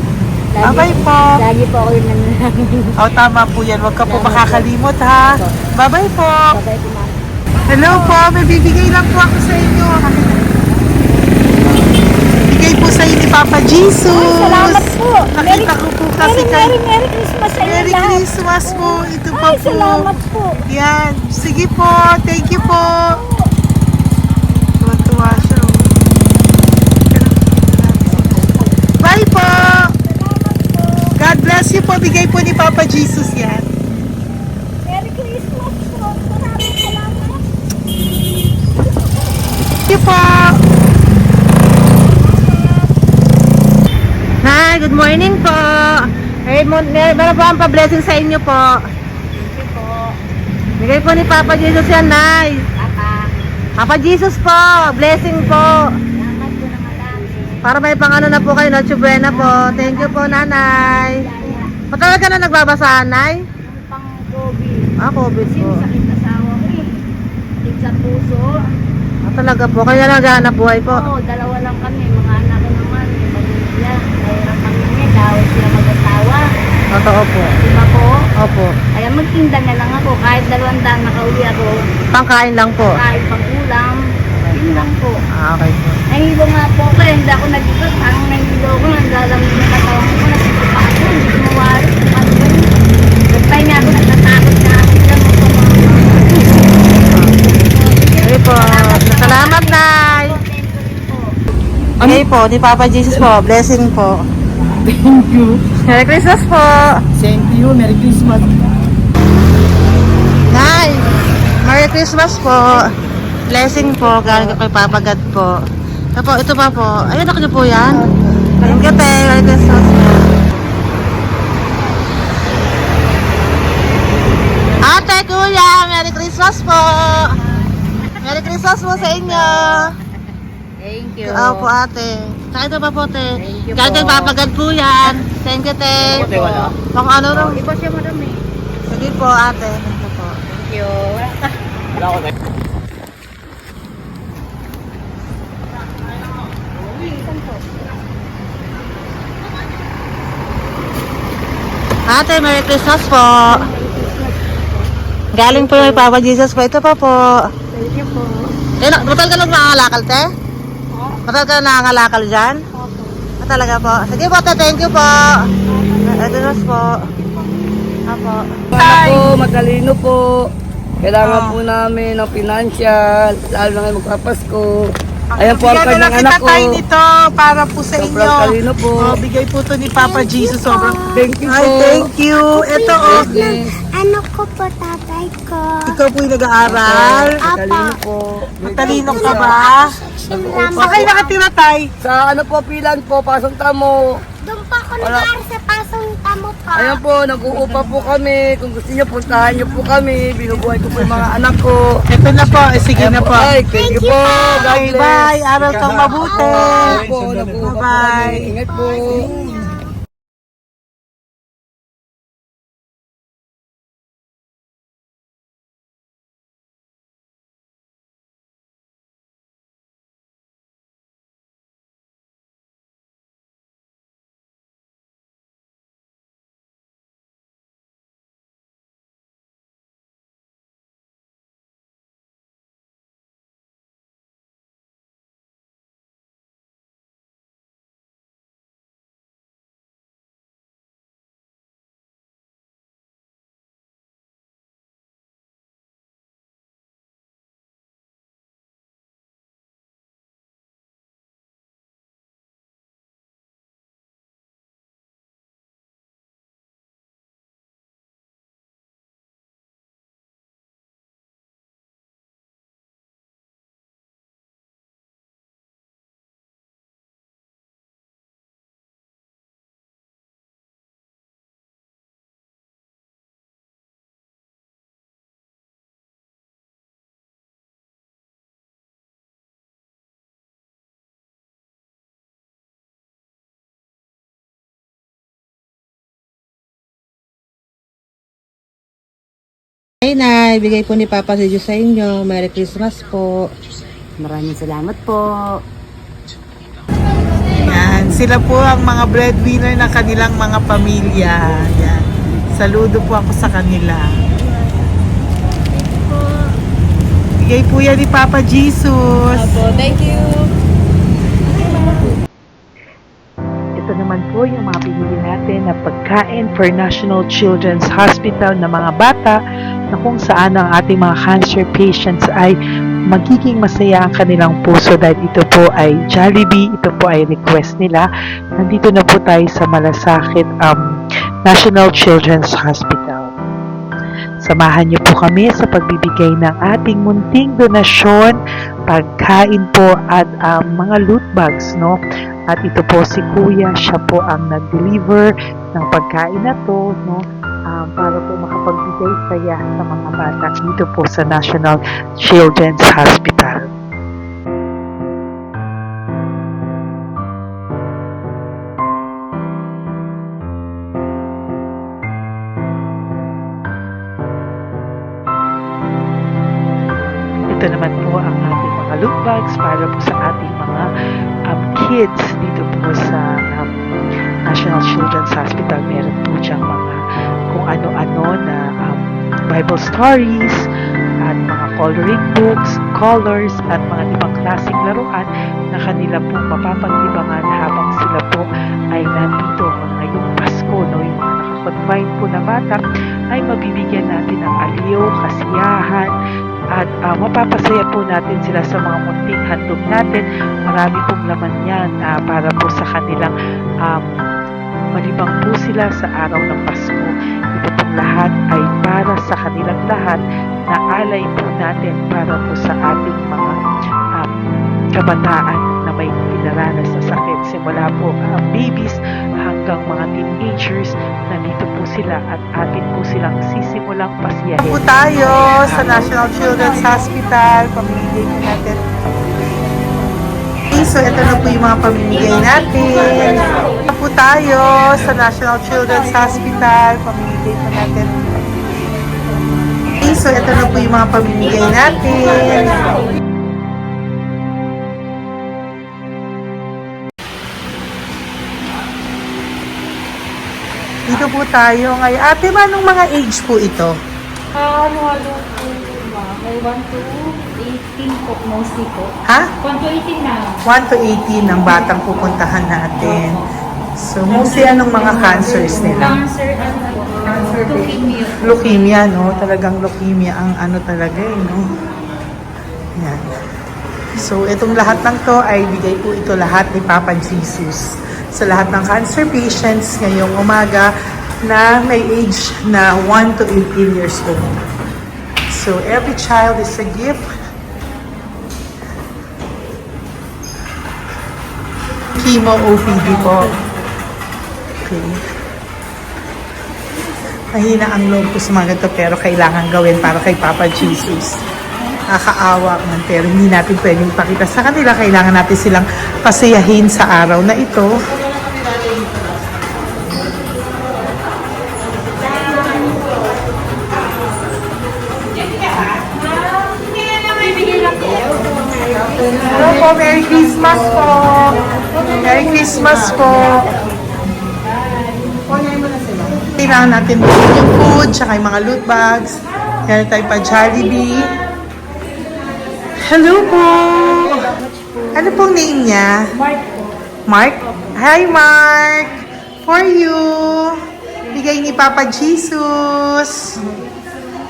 Lagi- Bye-bye po. Lagi po ako yung nananangin. Tama po yan. Huwag ka po Salamat makakalimot ha. Bye-bye po. Bye-bye po, ma'am. Hello po. May bibigay lang po ako sa inyo. Bigay po sa inyo ni Papa Jesus. Salamat po. Nakita ko po kasi kay... Merry Christmas sa inyo Merry lahat. Christmas po. Ito pa Ay, po. salamat po. Yan. Sige po. Thank you po. Tuwa-tuwa siya. Bye po. God bless you po. Bigay po ni Papa Jesus yan. Merry Christmas po. Maraming salamat. you po. Nay, good morning po. Meron po ang pa-blessing sa inyo po. Thank you po. Bigay po ni Papa Jesus yan, Nay. Papa Jesus po, blessing po. Salamat po ng marami. Para may pangano na po kayo, Noche Buena po. Thank you po, Nanay. Matagal ka na nagbabasahan, Nay? Yung pang-COVID. COVID Kasi po. sakit na asawa ko eh. Sakit sa puso. Talaga po, kaya naghahanap buhay po. Oo, dalawa lang kami. Mga anak ko naman, may pamilya. Mayroon kami niya, dahil sila mag-asawa. Totoo po. Diba po? Opo. Kaya magtinda na lang ako. Kahit 200 nakauwi ako. Pangkain lang po. Kahit pang ulam. Yun lang po. Okay po. Nahilo nga po ako. Hindi ako nag-ikot. Parang nahilo ko. Naglalamig na katawan ko. Nagsikot pa ako. Hindi ko mawari. Ano ba yun? Nagpay nga ako. Natatakot na ako. Okay po. Salamat, Nay. Okay po, ni Papa Jesus po. Blessing po. Thank you. Merry Christmas po. Same to you. Merry Christmas. Nay, Merry Christmas po. Blessing po. Galing ko kay Papa God po. Ito pa po. Ayun, ako niyo po yan. Thank you, te. Merry Christmas po. Ate, kuya, Merry Christmas po. Merry Christmas po sa inyo. Thank you. Po, ate. Saka ito pa po, te. Thank you Galing kay po. Papa God po yan. Thank you, te. Ate, wala. Pang ano rin. Iba siya madami. Sige po, ate. Thank you po. Thank you. Wala ko na. Ate, Merry Christmas po. Galing po kay Papa Jesus po. Ito pa po. Thank you po. Batal ka lang nangangalakal, te? Batal ka nangangalakal dyan? Talaga po. Sige po, te. Thank you po. Adios po. Apo. Anak po, matalino po. Kailangan po namin ng financial, lalo na ngayon magpapasko. Ayan po ang Bigyan na kanyang lang anak kita ko. tayo nito para po sa Sobrang inyo. talino po. Bigay po to ni Papa Jesus. Sobrang Thank you po. Ay, thank you. Ito, oh. Bless. Ano ko po tatay ko? Ikaw po yung nag-aaral. Matalino po. Matalino ka ba? Nag-uupa Saan kayo po. nakatira, tay? Sa ano po, pilan po, pasong tamo. Doon pa ako Wala. nag-aaral sa pasong tamo pa. Ayan po, nag-uupa po kami. Kung gusto niyo, puntahan niyo po kami. Binubuhay ko po yung mga anak ko. Ito na po. Sige Ayan na po. Ay, thank you po. God Okay, bless. bye. Aral kang mabuti. Ayan po, nag-uupa po Bye-bye. kami. Ingat po. Hey, Nay. Bigay po ni Papa Jesus sa inyo. Merry Christmas po. Maraming salamat po. Yan. Sila po ang mga breadwinner ng kanilang mga pamilya. Yan. Saludo po ako sa kanila. Bigay po yan ni Papa Jesus. Thank you. Ito naman po yung mga pinili natin na pagkain for National Children's Hospital na mga bata na kung saan ang ating mga cancer patients ay magiging masaya ang kanilang puso dahil ito po ay Jollibee, ito po ay request nila. Nandito na po tayo sa Malasakit National Children's Hospital. Samahan niyo po kami sa pagbibigay ng ating munting donasyon pagkain po at mga loot bags, no? At ito po si Kuya, siya po ang nag-deliver ng pagkain na to, no? Para po makapagbigay saya sa mga bata dito po sa National Children's Hospital. Ito naman po ang ating mga loot bags para po sa ating mga kids dito po sa National Children's Hospital. Meron po diyang mga kung ano-ano na Bible stories at mga coloring books, colors at mga ibang klaseng laruan na kanila po mapapaglibangan habang sila po ay nandito ngayong Pasko, no? Yung mga nakakonfine po na bata ay mabibigyan natin ng aliw, kasiyahan, at mapapasaya po natin sila sa mga munting handog natin. Marami pong laman yan para po sa kanilang malibang po sila sa araw ng Pasko. Ito pong lahat ay para sa kanilang lahat na alay po natin para po sa ating mga kabataan na may pinaranas na sakit. Simula po babies hanggang mga teenagers, nandito po sila at atin po silang sisimulang pasiyahin. Po tayo sa National Children's Hospital, pamimigay po natin. So, ito na po yung mga pamimigay natin. Po tayo sa National Children's Hospital, pamimigay po natin. So, ito na po yung mga pamimigay natin. Dito po tayo ngayon. Ate, anong mga age po ito? Ano po ba? May 1 to 18 po, mostly po. Ha? 1 to 18 na. 1 to 18 ang batang pupuntahan natin. So, mostly anong mga cancers nila? Cancer, ano po? Leukemia. Leukemia, no? Talagang leukemia ang ano talaga no? Yan. So, itong lahat ng to ay bigay po ito lahat ni Papa Jesus sa lahat ng cancer patients ngayong umaga na may age na 1 to 18 years old. So, every child is a gift. Chemo OPD po. Okay. Mahina ang loob ko sa mga ganito pero kailangan gawin para kay Papa Jesus. Nakakaawa man pero hindi natin pwedeng ipakita sa kanila. Kailangan natin silang pasayahin sa araw na ito. Hello po, Merry Christmas po! Merry Christmas po! Kailangan natin bilhin yung food, tsaka yung mga loot bags. Meron tayo pa Jollibee. Hello po! Ano pong name niya? Mark po. Mark? Hi, Mark! For you! Bigay ni Papa Jesus!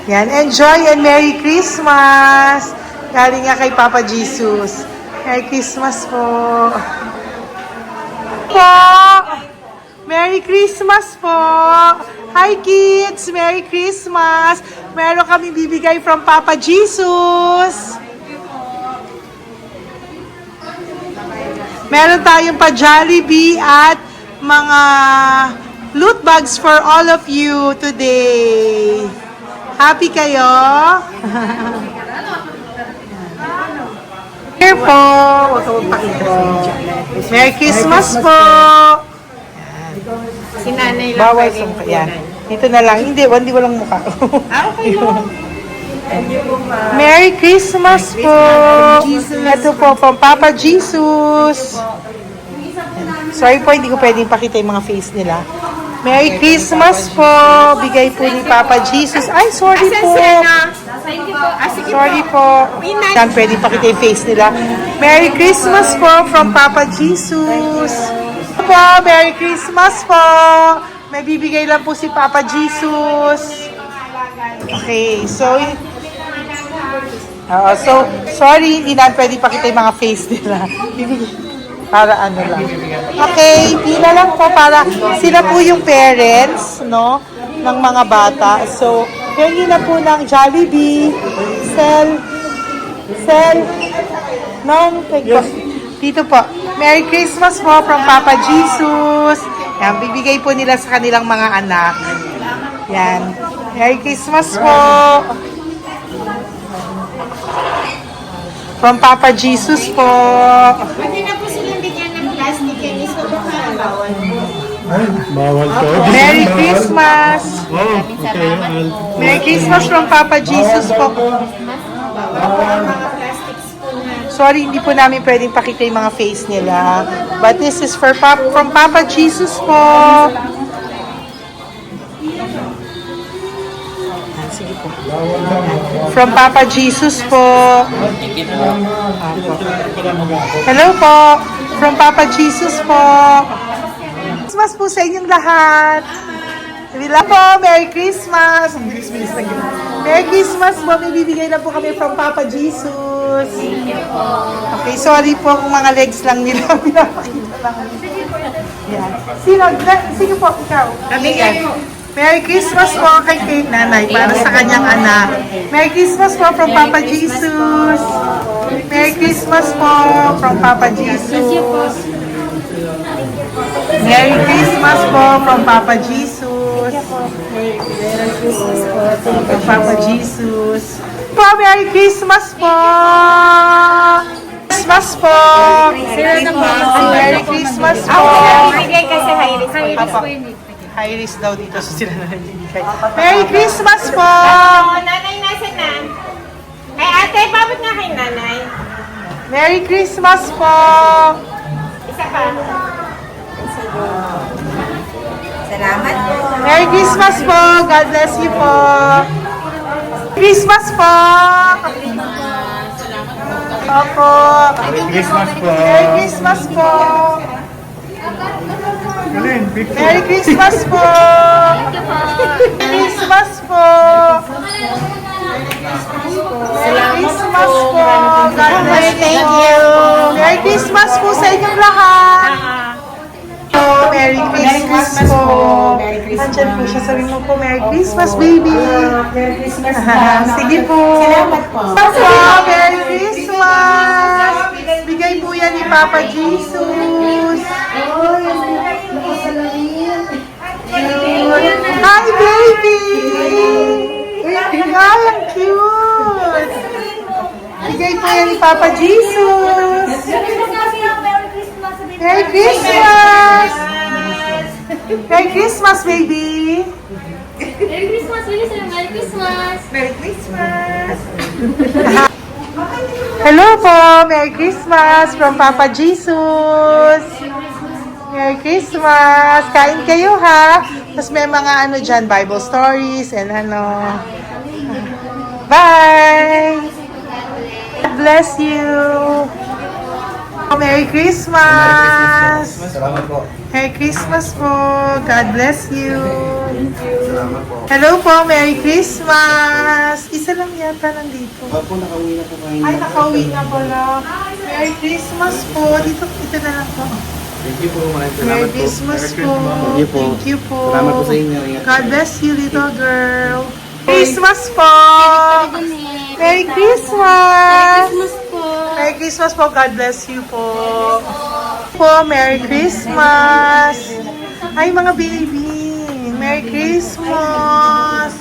Yan, enjoy and Merry Christmas! Galing nga kay Papa Jesus. Merry Christmas po! Merry Christmas po! Hi kids! Merry Christmas! Meron kami bibigay from Papa Jesus! Meron tayong pa Jollibee at mga loot bags for all of you today. Happy kayo? Here po. Merry Christmas po. Si nanay lang. Bawal sungka. Yan. Dito na lang. Hindi walang mukha. Okay lang. Merry Christmas po. Ito po from Papa Jesus. Sorry po, hindi ko pwedeng pakita yung mga face nila. Merry Christmas po. Bigay po ni Papa Jesus. Ay, sorry po. Thank you po. Sige Sorry po. Yan, pwedeng pakita yung face nila. Merry Christmas po from Papa Jesus. Po, Merry Christmas po. May bibigay lang po si Papa Jesus. Okay, so sorry, hindi na pwedeng pakita yung mga face nila. Para ano lang. Okay, pila lang po para sila po yung parents, no, ng mga bata. So, hingi na po ng Jollibee, Sel, Nong, thank you. Dito po. Merry Christmas po from Papa Jesus. Yan, bibigay po nila sa kanilang mga anak. Yan. Merry Christmas po. From Papa Jesus po. Pwede na po silang bigyan ng plastic yan. Iso baka bawal. Bawal to. Merry Christmas. Oh, okay. Merry Christmas from Papa Jesus po. Sorry, hindi po namin pwedeng pakita yung mga face nila. But this is from Papa Jesus po. Sige po. From Papa Jesus po. Hello po. From Papa Jesus po. Christmas po sa inyong lahat. Wala po, Merry Christmas. Merry Christmas po. May bibigay na po kami from Papa Jesus. Okay, sorry po kung mga legs lang nila. Pinapakita lang. Yan. Sino po? Ikaw. Merry Christmas po kay nanay para sa kanyang anak. Merry Christmas po from Papa Jesus. Merry Christmas po from Papa Jesus. Merry Christmas po from Papa Jesus. From Papa Jesus. Po, Merry Christmas po. Christmas po. Merry Christmas po. Bigay kasi high-risk. High risk daw dito so sila na nagbibigay. Merry Christmas po! Nanay, nasa na? Ay, ate, pabot nga kay nanay. Merry Christmas po! Isa pa. Salamat po. Merry Christmas po! God bless you po! Christmas po! Opo! Merry Christmas po. Merry Christmas po! Merry Christmas po! Merry Christmas po! Merry Christmas po! God bless you! Thank you! Merry Christmas po sa inyong lahat! Merry Christmas po! Nandiyan po siya. Sabi mo po, Merry Christmas, baby! Merry Christmas sige po! Salamat po! Merry Christmas! Bigay po yan ni Papa Jesus! Hi, baby! Ay, ang cute! Bigay po yan ni Papa Jesus! Merry Christmas! Merry Christmas, baby! Merry Christmas, Wilson! Merry Christmas! Merry Christmas! Hello po! Merry Christmas from Papa Jesus! Merry Christmas! Kain kayo ha! Tapos may mga ano dyan, Bible stories and ano. Bye! God bless you! Merry Christmas! Salamat po. Merry Christmas po! God bless you! Hello po! Merry Christmas! Isa lang yata nandito. Opo, nakauwi na po kayo. Ay, nakauwi na pala. Merry Christmas po! Dito na lang po. Thank you po. Maraming Merry salamat po. Christmas po! Thank you po. Thank you po! Salamat po sa inyo. Ingat God bless you, little girl! Christmas po! Merry Christmas! Merry Christmas po! God bless you po! Merry Christmas! Ay, mga baby! Merry Christmas!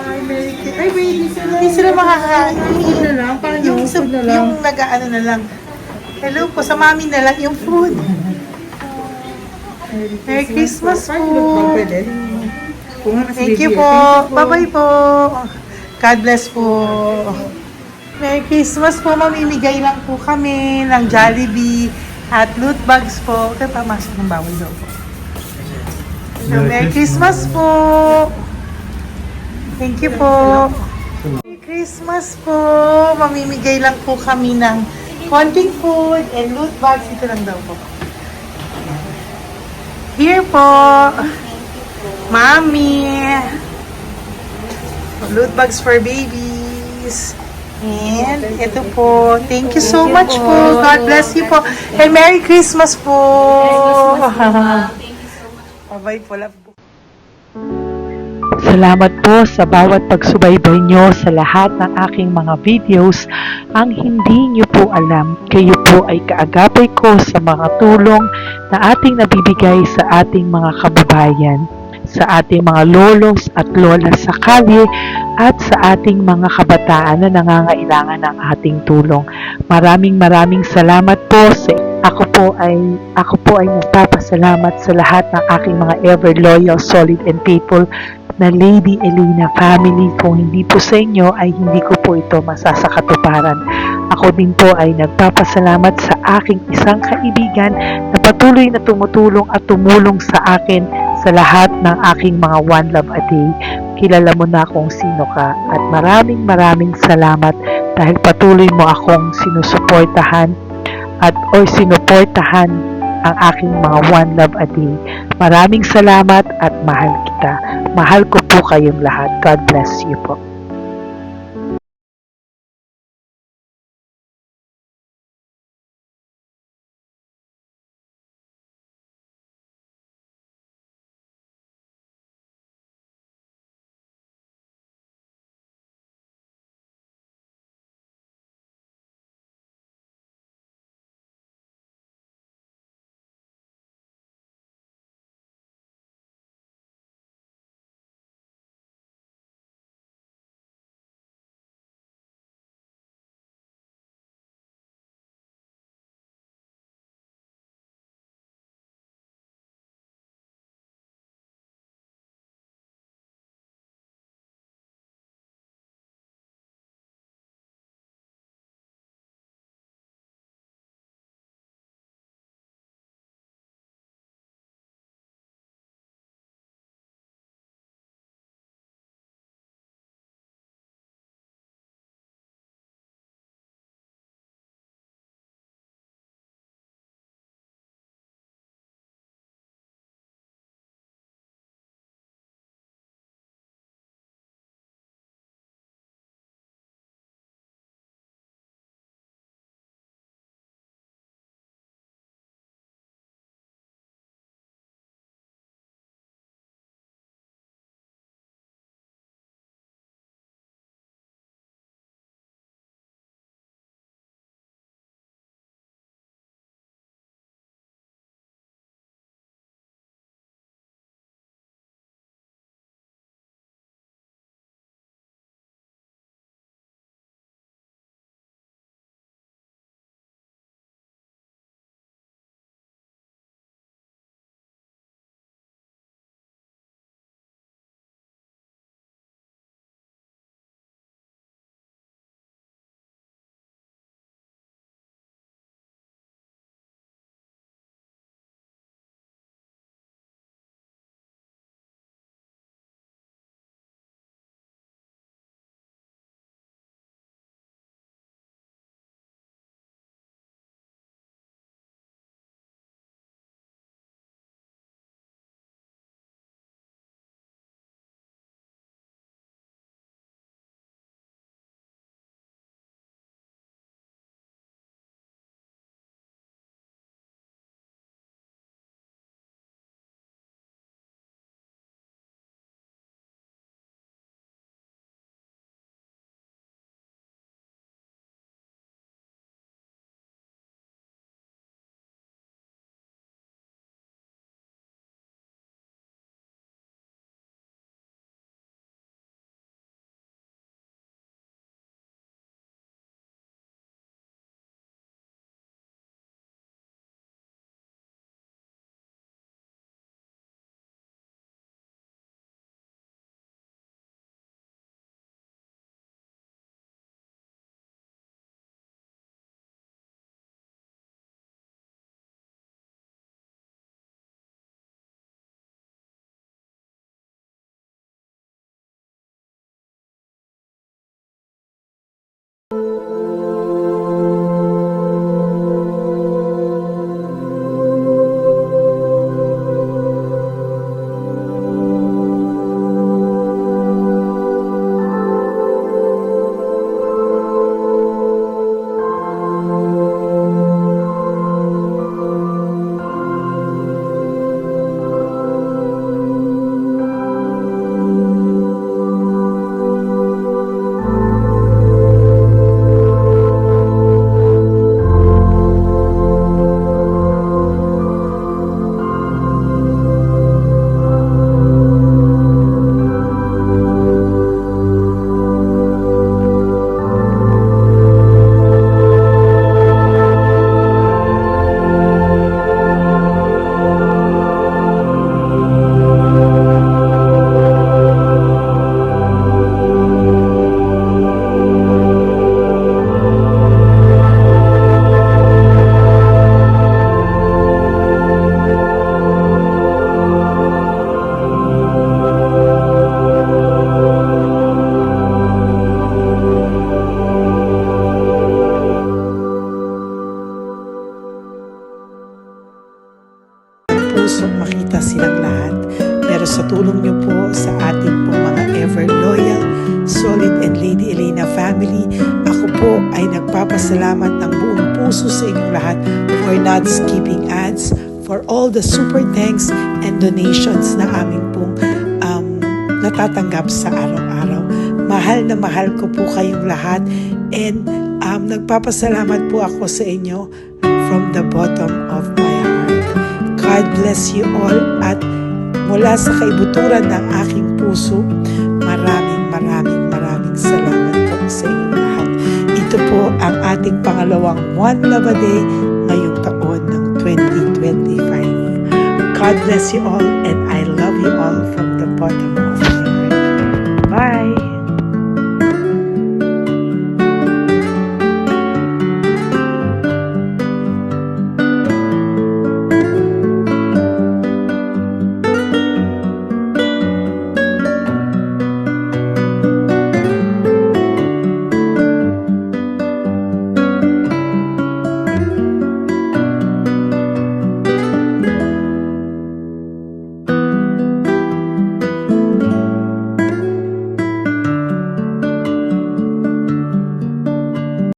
Ay, Merry Christmas! Ay, baby! Hindi sila makakain. Yung nag-ano na lang. Hello po, sa mami na lang yung food. Merry Christmas po! Thank you po. Bye-bye po. God bless po. Merry Christmas po. Mamimigay lang po kami ng Jollibee at loot bags po. Kaya pamasok ng bawal daw po. So, Merry Christmas po. Thank you po. Merry Christmas po. Mamimigay lang po kami ng konting food and loot bags. Ito lang daw po. Here po. Mommy. Loot bags for babies. And ito po. Thank you so much po. God bless you po. And Merry Christmas po. Bye-bye po. Love po. Salamat po sa bawat pagsubaybay nyo sa lahat ng aking mga videos. Ang hindi nyo po po alam, kayo po ay kaagapay ko sa mga tulong na ating nabibigay sa ating mga kababayan, sa ating mga lolos at lola sa kalye at sa ating mga kabataan na nangangailangan ng ating tulong. Maraming salamat po sa ako po ay nagpapasalamat sa lahat ng aking mga ever loyal, solid and faithful na Lady Elena family. Kung hindi po sa inyo ay hindi ko po ito masasakatuparan. Ako din po ay nagpapasalamat sa aking isang kaibigan na patuloy na tumutulong at tumulong sa akin sa lahat ng aking mga One Love a Day. Kilala mo na kung sino ka at maraming salamat dahil patuloy mo akong sinusuportahan sinuportahan ang aking mga One Love a Day. Maraming salamat at mahal kita. Mahal ko po kayong lahat. God bless you po. pusong makita silang lahat. Pero sa tulong niyo po sa ating po mga ever loyal, solid and Lady Elena family, ako po ay nagpapasalamat ng buong puso sa inyong lahat for not skipping ads, for all the super thanks and donations na aming pong natatanggap sa araw-araw. Mahal na mahal ko po kayong lahat, and nagpapasalamat po ako sa inyo from the bottom of my heart. God bless you all, at mula sa kaibuturan ng aking puso, maraming salamat po sa inyong lahat. Ito po ang ating pangalawang One Love a Day ngayong taon ng 2025. God bless you all, and I love you all from the bottom of